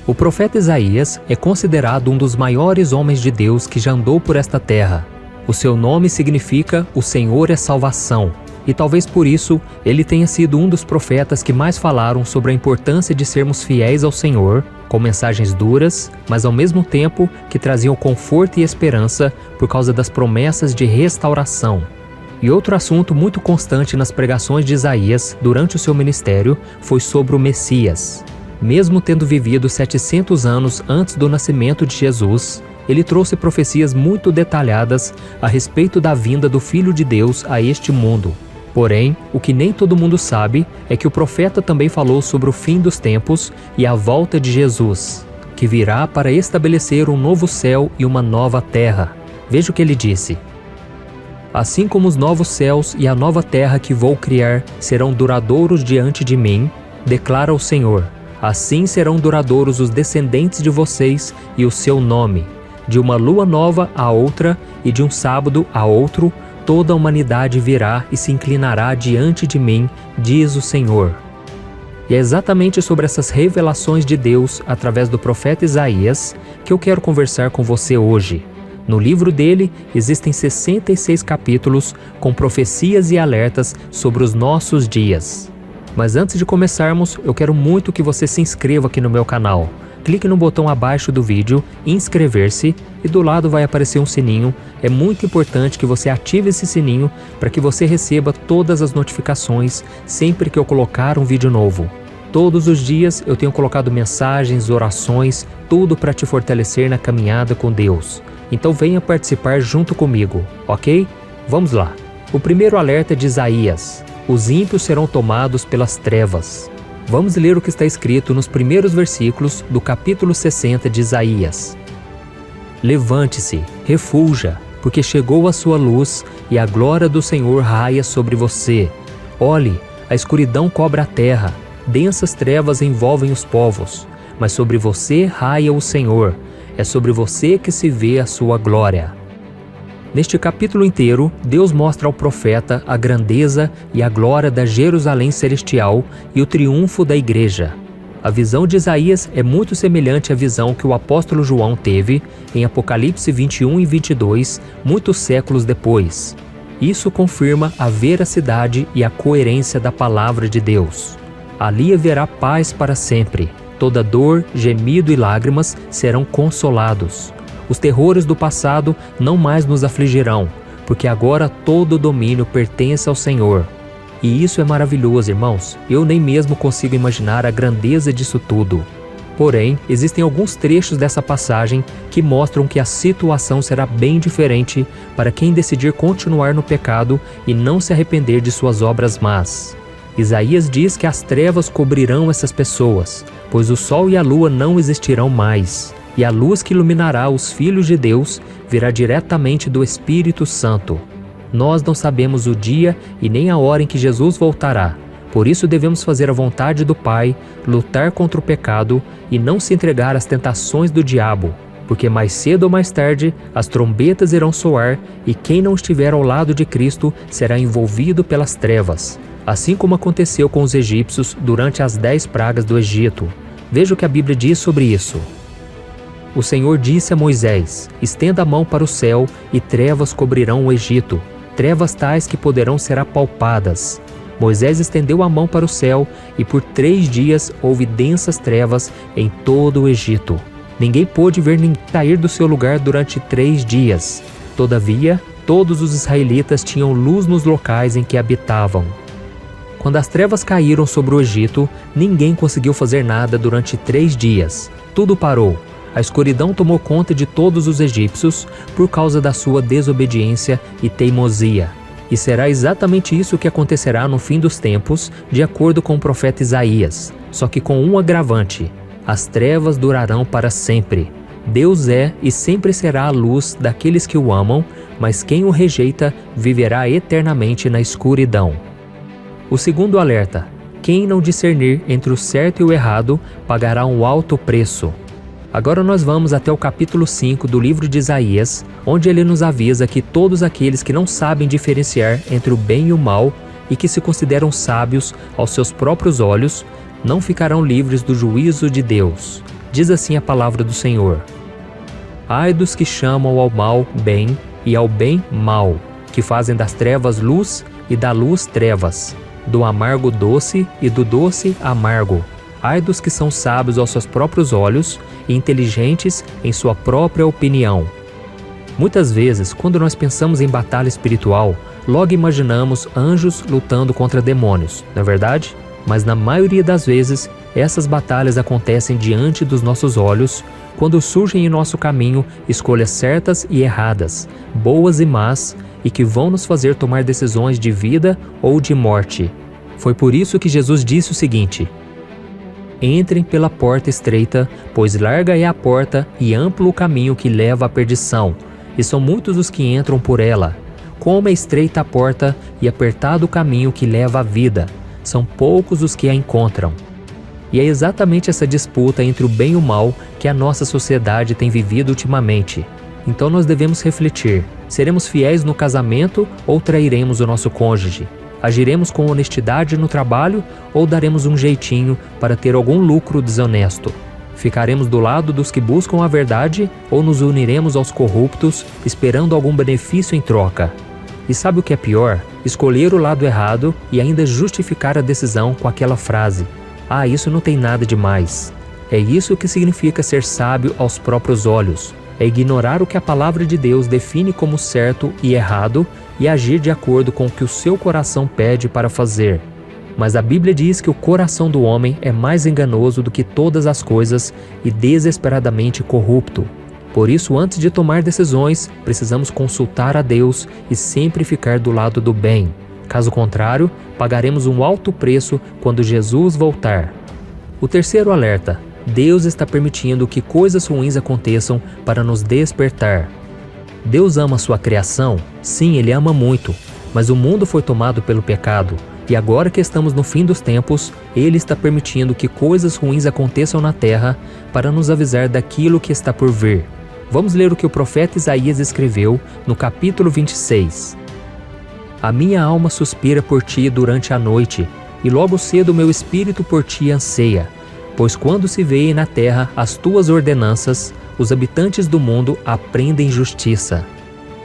O profeta Isaías é considerado um dos maiores homens de Deus que já andou por esta terra. O seu nome significa "O Senhor é Salvação", e talvez por isso ele tenha sido um dos profetas que mais falaram sobre a importância de sermos fiéis ao Senhor, com mensagens duras, mas ao mesmo tempo que traziam conforto e esperança por causa das promessas de restauração. E outro assunto muito constante nas pregações de Isaías durante o seu ministério foi sobre o Messias. Mesmo tendo vivido 700 anos antes do nascimento de Jesus, ele trouxe profecias muito detalhadas a respeito da vinda do Filho de Deus a este mundo. Porém, o que nem todo mundo sabe é que o profeta também falou sobre o fim dos tempos e a volta de Jesus, que virá para estabelecer um novo céu e uma nova terra. Veja o que ele disse: "Assim como os novos céus e a nova terra que vou criar serão duradouros diante de mim, declara o Senhor, assim serão duradouros os descendentes de vocês e o seu nome. De uma lua nova a outra e de um sábado a outro, toda a humanidade virá e se inclinará diante de mim, diz o Senhor." E é exatamente sobre essas revelações de Deus através do profeta Isaías que eu quero conversar com você hoje. No livro dele existem 66 capítulos com profecias e alertas sobre os nossos dias. Mas antes de começarmos, eu quero muito que você se inscreva aqui no meu canal. Clique no botão abaixo do vídeo, inscrever-se, e do lado vai aparecer um sininho. É muito importante que você ative esse sininho para que você receba todas as notificações sempre que eu colocar um vídeo novo. Todos os dias eu tenho colocado mensagens, orações, tudo para te fortalecer na caminhada com Deus. Então venha participar junto comigo, ok? Vamos lá. O primeiro alerta é de Isaías: os ímpios serão tomados pelas trevas. Vamos ler o que está escrito nos primeiros versículos do capítulo 60 de Isaías. "Levante-se, refulja, porque chegou a sua luz e a glória do Senhor raia sobre você. Olhe, a escuridão cobre a terra, densas trevas envolvem os povos, mas sobre você raia o Senhor, é sobre você que se vê a sua glória." Neste capítulo inteiro, Deus mostra ao profeta a grandeza e a glória da Jerusalém celestial e o triunfo da igreja. A visão de Isaías é muito semelhante à visão que o apóstolo João teve em Apocalipse 21 e 22, muitos séculos depois. Isso confirma a veracidade e a coerência da palavra de Deus. Ali haverá paz para sempre. Toda dor, gemido e lágrimas serão consolados. Os terrores do passado não mais nos afligirão, porque agora todo o domínio pertence ao Senhor. E isso é maravilhoso, irmãos. Eu nem mesmo consigo imaginar a grandeza disso tudo. Porém, existem alguns trechos dessa passagem que mostram que a situação será bem diferente para quem decidir continuar no pecado e não se arrepender de suas obras más. Isaías diz que as trevas cobrirão essas pessoas, pois o sol e a lua não existirão mais. E a luz que iluminará os filhos de Deus virá diretamente do Espírito Santo. Nós não sabemos o dia e nem a hora em que Jesus voltará. Por isso devemos fazer a vontade do Pai, lutar contra o pecado e não se entregar às tentações do diabo, porque mais cedo ou mais tarde as trombetas irão soar e quem não estiver ao lado de Cristo será envolvido pelas trevas, assim como aconteceu com os egípcios durante as 10 pragas do Egito. Veja o que a Bíblia diz sobre isso. O Senhor disse a Moisés: "Estenda a mão para o céu e trevas cobrirão o Egito, trevas tais que poderão ser apalpadas." Moisés estendeu a mão para o céu e por 3 dias houve densas trevas em todo o Egito. Ninguém pôde ver nem sair do seu lugar durante 3 dias. Todavia, todos os israelitas tinham luz nos locais em que habitavam. Quando as trevas caíram sobre o Egito, ninguém conseguiu fazer nada durante 3 dias. Tudo parou. A escuridão tomou conta de todos os egípcios por causa da sua desobediência e teimosia. E será exatamente isso que acontecerá no fim dos tempos, de acordo com o profeta Isaías, só que com um agravante: as trevas durarão para sempre. Deus é e sempre será a luz daqueles que o amam, mas quem o rejeita viverá eternamente na escuridão. O segundo alerta: quem não discernir entre o certo e o errado pagará um alto preço. Agora nós vamos até o capítulo 5 do livro de Isaías, onde ele nos avisa que todos aqueles que não sabem diferenciar entre o bem e o mal e que se consideram sábios aos seus próprios olhos, não ficarão livres do juízo de Deus. Diz assim a palavra do Senhor: Ai dos que chamam ao mal bem e ao bem mal, que fazem das trevas luz e da luz trevas, do amargo doce e do doce amargo. Ai dos que são sábios aos seus próprios olhos e inteligentes em sua própria opinião. Muitas vezes, quando nós pensamos em batalha espiritual, logo imaginamos anjos lutando contra demônios, não é verdade? Mas na maioria das vezes, essas batalhas acontecem diante dos nossos olhos, quando surgem em nosso caminho escolhas certas e erradas, boas e más, e que vão nos fazer tomar decisões de vida ou de morte. Foi por isso que Jesus disse o seguinte: Entrem pela porta estreita, pois larga é a porta e amplo o caminho que leva à perdição, e são muitos os que entram por ela. Como é estreita a porta e apertado o caminho que leva à vida, são poucos os que a encontram. E é exatamente essa disputa entre o bem e o mal que a nossa sociedade tem vivido ultimamente. Então nós devemos refletir: seremos fiéis no casamento ou trairemos o nosso cônjuge? Agiremos com honestidade no trabalho ou daremos um jeitinho para ter algum lucro desonesto? Ficaremos do lado dos que buscam a verdade ou nos uniremos aos corruptos esperando algum benefício em troca? E sabe o que é pior? Escolher o lado errado e ainda justificar a decisão com aquela frase: Ah, isso não tem nada de mais. É isso que significa ser sábio aos próprios olhos. É ignorar o que a palavra de Deus define como certo e errado e agir de acordo com o que o seu coração pede para fazer. Mas a Bíblia diz que o coração do homem é mais enganoso do que todas as coisas e desesperadamente corrupto. Por isso, antes de tomar decisões, precisamos consultar a Deus e sempre ficar do lado do bem. Caso contrário, pagaremos um alto preço quando Jesus voltar. O terceiro alerta: Deus está permitindo que coisas ruins aconteçam para nos despertar. Deus ama sua criação? Sim, Ele ama muito, mas o mundo foi tomado pelo pecado, e agora que estamos no fim dos tempos, Ele está permitindo que coisas ruins aconteçam na terra para nos avisar daquilo que está por vir. Vamos ler o que o profeta Isaías escreveu no capítulo 26. A minha alma suspira por ti durante a noite, e logo cedo meu espírito por ti anseia. Pois quando se veem na terra as tuas ordenanças, os habitantes do mundo aprendem justiça.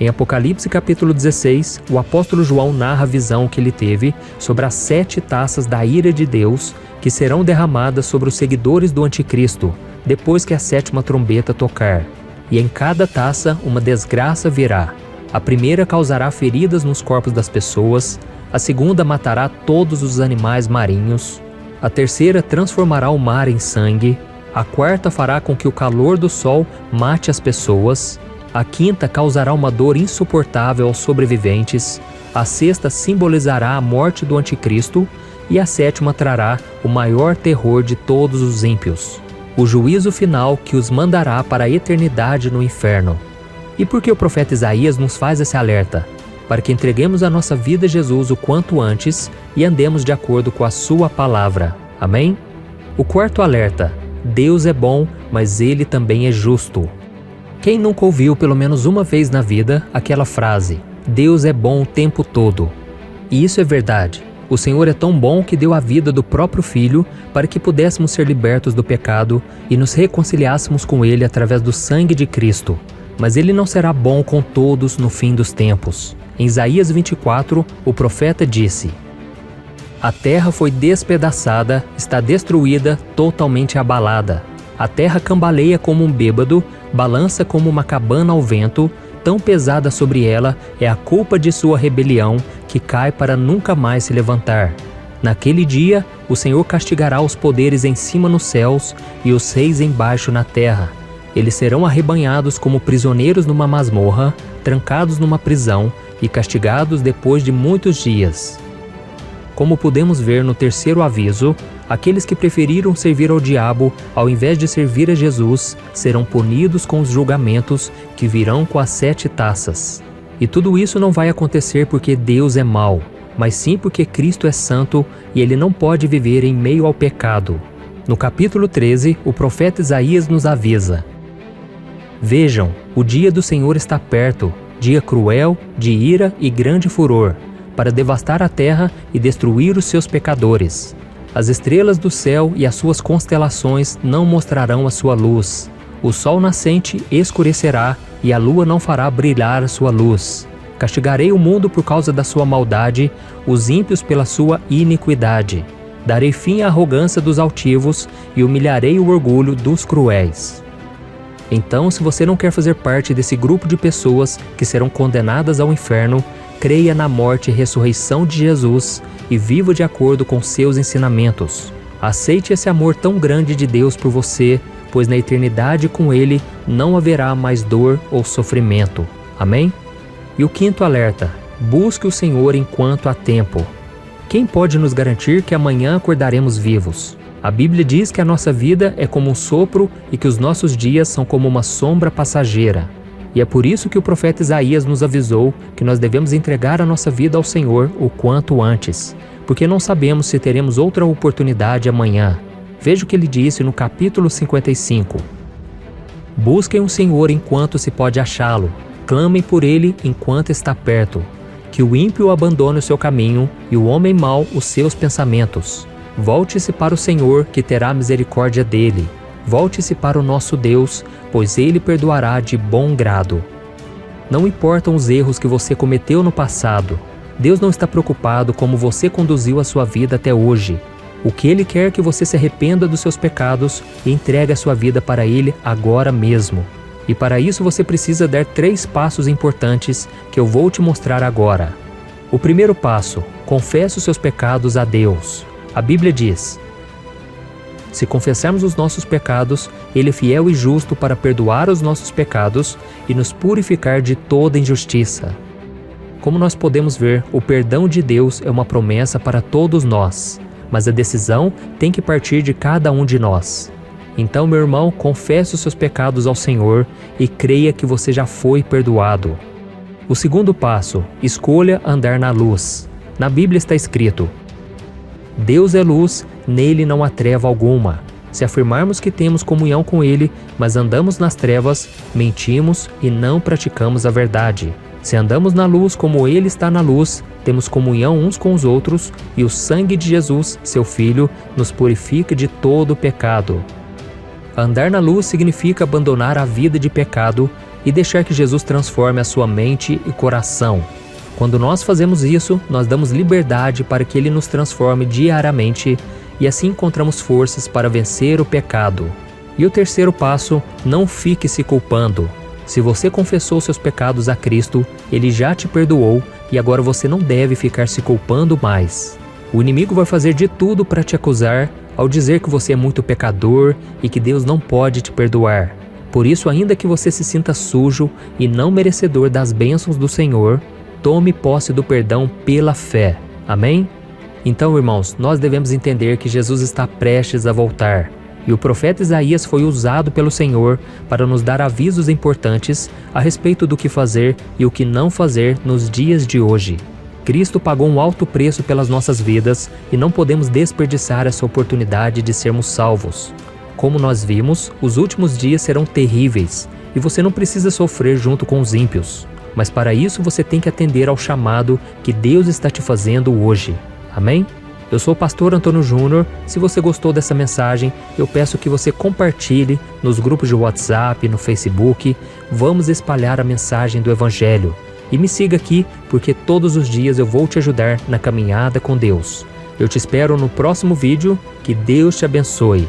Em Apocalipse capítulo 16, o apóstolo João narra a visão que ele teve sobre as 7 taças da ira de Deus que serão derramadas sobre os seguidores do anticristo, depois que a 7ª trombeta tocar. E em cada taça uma desgraça virá. A primeira causará feridas nos corpos das pessoas, a segunda matará todos os animais marinhos, a terceira transformará o mar em sangue, a quarta fará com que o calor do sol mate as pessoas, a quinta causará uma dor insuportável aos sobreviventes, a sexta simbolizará a morte do anticristo e a 7ª trará o maior terror de todos os ímpios, o juízo final que os mandará para a eternidade no inferno. E por que o profeta Isaías nos faz esse alerta? Para que entreguemos a nossa vida a Jesus o quanto antes e andemos de acordo com a sua palavra. Amém? O quarto alerta: Deus é bom, mas Ele também é justo. Quem nunca ouviu pelo menos uma vez na vida aquela frase: Deus é bom o tempo todo? E isso é verdade. O Senhor é tão bom que deu a vida do próprio Filho para que pudéssemos ser libertos do pecado e nos reconciliássemos com Ele através do sangue de Cristo. Mas Ele não será bom com todos no fim dos tempos. Em Isaías 24, o profeta disse: A terra foi despedaçada, está destruída, totalmente abalada. A terra cambaleia como um bêbado, balança como uma cabana ao vento, tão pesada sobre ela é a culpa de sua rebelião, que cai para nunca mais se levantar. Naquele dia, o Senhor castigará os poderes em cima nos céus e os reis embaixo na terra. Eles serão arrebanhados como prisioneiros numa masmorra, trancados numa prisão e castigados depois de muitos dias. Como podemos ver no terceiro aviso, aqueles que preferiram servir ao diabo ao invés de servir a Jesus serão punidos com os julgamentos que virão com as 7 taças. E tudo isso não vai acontecer porque Deus é mau, mas sim porque Cristo é santo e Ele não pode viver em meio ao pecado. No capítulo 13, o profeta Isaías nos avisa: Vejam, o dia do Senhor está perto, dia cruel, de ira e grande furor, para devastar a terra e destruir os seus pecadores. As estrelas do céu e as suas constelações não mostrarão a sua luz. O sol nascente escurecerá e a lua não fará brilhar a sua luz. Castigarei o mundo por causa da sua maldade, os ímpios pela sua iniquidade. Darei fim à arrogância dos altivos e humilharei o orgulho dos cruéis. Então, se você não quer fazer parte desse grupo de pessoas que serão condenadas ao inferno, creia na morte e ressurreição de Jesus e viva de acordo com seus ensinamentos. Aceite esse amor tão grande de Deus por você, pois na eternidade com Ele não haverá mais dor ou sofrimento. Amém? E o quinto alerta: busque o Senhor enquanto há tempo. Quem pode nos garantir que amanhã acordaremos vivos? A Bíblia diz que a nossa vida é como um sopro e que os nossos dias são como uma sombra passageira. E é por isso que o profeta Isaías nos avisou que nós devemos entregar a nossa vida ao Senhor o quanto antes, porque não sabemos se teremos outra oportunidade amanhã. Veja o que ele disse no capítulo 55. Busquem o Senhor enquanto se pode achá-lo, clamem por ele enquanto está perto. Que o ímpio abandone o seu caminho e o homem mau os seus pensamentos. Volte-se para o Senhor, que terá misericórdia dele. Volte-se para o nosso Deus, pois ele perdoará de bom grado. Não importam os erros que você cometeu no passado. Deus não está preocupado como você conduziu a sua vida até hoje. O que Ele quer é que você se arrependa dos seus pecados e entregue a sua vida para Ele agora mesmo. E para isso você precisa dar 3 passos importantes que eu vou te mostrar agora. O primeiro passo: confesse os seus pecados a Deus. A Bíblia diz: se confessarmos os nossos pecados, Ele é fiel e justo para perdoar os nossos pecados e nos purificar de toda injustiça. Como nós podemos ver, o perdão de Deus é uma promessa para todos nós, mas a decisão tem que partir de cada um de nós. Então, meu irmão, confesse os seus pecados ao Senhor e creia que você já foi perdoado. O segundo passo: escolha andar na luz. Na Bíblia está escrito: Deus é luz, nele não há treva alguma. Se afirmarmos que temos comunhão com Ele, mas andamos nas trevas, mentimos e não praticamos a verdade. Se andamos na luz como Ele está na luz, temos comunhão uns com os outros e o sangue de Jesus, seu Filho, nos purifica de todo pecado. Andar na luz significa abandonar a vida de pecado e deixar que Jesus transforme a sua mente e coração. Quando nós fazemos isso, nós damos liberdade para que Ele nos transforme diariamente e assim encontramos forças para vencer o pecado. E o terceiro passo: não fique se culpando. Se você confessou seus pecados a Cristo, Ele já te perdoou e agora você não deve ficar se culpando mais. O inimigo vai fazer de tudo para te acusar ao dizer que você é muito pecador e que Deus não pode te perdoar. Por isso, ainda que você se sinta sujo e não merecedor das bênçãos do Senhor, tome posse do perdão pela fé. Amém? Então, irmãos, nós devemos entender que Jesus está prestes a voltar. E o profeta Isaías foi usado pelo Senhor para nos dar avisos importantes a respeito do que fazer e o que não fazer nos dias de hoje. Cristo pagou um alto preço pelas nossas vidas e não podemos desperdiçar essa oportunidade de sermos salvos. Como nós vimos, os últimos dias serão terríveis e você não precisa sofrer junto com os ímpios. Mas para isso você tem que atender ao chamado que Deus está te fazendo hoje. Amém? Eu sou o pastor Antônio Júnior. Se você gostou dessa mensagem, eu peço que você compartilhe nos grupos de WhatsApp, no Facebook. Vamos espalhar a mensagem do Evangelho. E me siga aqui, porque todos os dias eu vou te ajudar na caminhada com Deus. Eu te espero no próximo vídeo. Que Deus te abençoe.